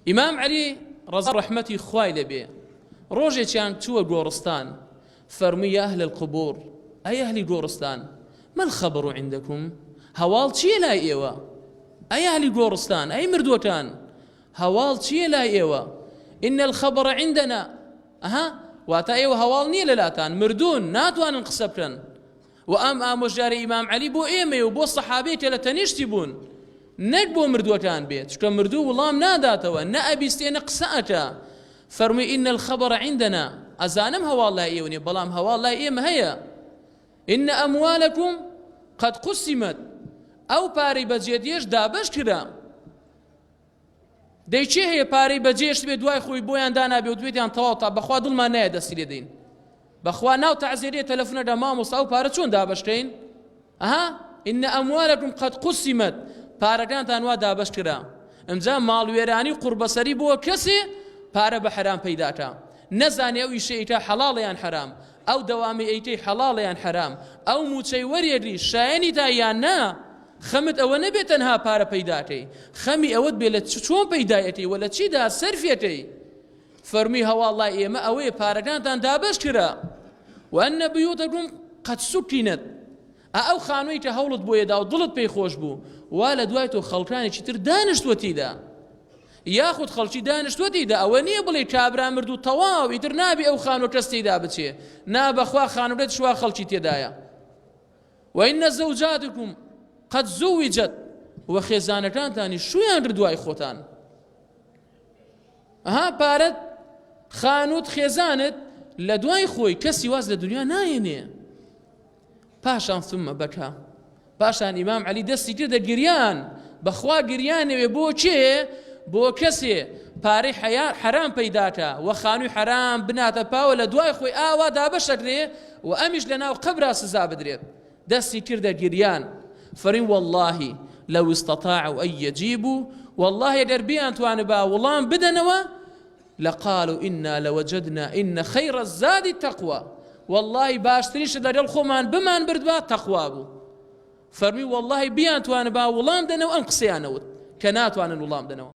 ئیمام عەلی ڕەزا ڕەحمەتی خوای لێبێ ڕۆژێکیان چووە گۆڕستان فەرمووی یا ئەهل القبور ئەی ئەهلی گۆڕستان ما الخبر عندكم هەواڵ چییە لای ئێوە ئەی ئەهلی گۆڕستان ئەی مردووەکان هەواڵ چییە لای ئێوە إن الخبر عندنا ئەها واتە ئێوە هەواڵ نییە لەلاتان مردوون ناتوانن قسە بکەن و ئەم ئامۆژگاری ئیمام عەلی بۆ ئێمەیە و بۆ سەحابەی کە لە تەنیشتی بوون نەک بۆ مردووەکان بێت چکە مردوو وڵام ناداتەوە نە ئەبیستێنە قسە ئەکا فەرمووی إن الخبر عندنا ئەزانم هەواڵ لای ئێوە نییە بەڵام هەواڵ لای ئێمە هەیە إن أموالكم قد قسمت ئەو پارەی بەجێدێش دابەش کرا دەی چێ هەیە پارەی بەجێشت بێ دوای خۆی بۆیان دانابێ و دوێتیان تەواو تا بەخوا دڵمان نایە دەستی لێ دەین بەخوا ناو تەعزیرێ تەلەفونەدا مامۆستا ئەو پارە چۆن دابەشکەین ئەها إن أموالكم قد قسمت پارەکانتان وا دابەش کرا ئەمجا ماڵوێرانی قوربەسەری بۆ کەسێ پارە بە حرام پەیداکە نەزانێ ئەو ئیشە ئیتا حەڵاڵیان حرام ئەو دەوامی ئەیتەی حەڵاڵیان حرام ئەو موچەی وەرێگری شایەنی تا یان نا خەمت ئەوە نەبێت تەنها پارە پەیداکەی خەمی ئەوەت بێ لە چۆن پەیدایەتی و لە چیدا سەرفێتەی فەرمی هەواڵ لای ئێمە ئەوەیە پارەکانتان دابەش کرا وأن بيوتكم قد سكنت ئەو خانووی کە هەوڵت بۆیەدا و دڵت پێی خۆش بوو وا لە دوای تۆ خەڵکانێکی تر دانیشتوەتیدا یاخود خەڵکی دانیشتوەتیدا ئەوە نییە بڵێ کابرا مرد و تەواو ئیتر نابی ئەو خانووە کەس تێیدا بچێ نا بەخوا خانووەت شوا خەڵکی تێدایە وإن زەوجاتکم قد زوجت و خێزانەکانتانی شویان دوای خۆتان ئەها پارەت خانووت خێزانت لە دوای خۆی کەسی واز لە دنیا نایێنێ پاشان ثم بەکا پاشان ئیمام عەلی دەستی کردە گریان بەخوا گریانەوێ بۆ چێ بۆ کەسێ پارەی حرام پەیداکە و خانووی حرام بناتە پاوە لە دوای خۆی ئاوا دابەشەکرێ و ئەمیش لە ناو قەبرا سزا بدرێت دەستی کردە گریان فەرین والله لو استطاعوا أن يجيبوا والله ئەگەر بیانتوانە با وەڵام بدەنەوە لقالوا إنا لوجدنا إن خير الزاد التقوى والله باشتريش لەگەڵ خۆمان بمان بردبا تەقوا بوو فەرمی والله بیانتوانە با وەڵام دەنەوە ئەم قسەیانەوت کە ناتوانن وەڵام دەنەوە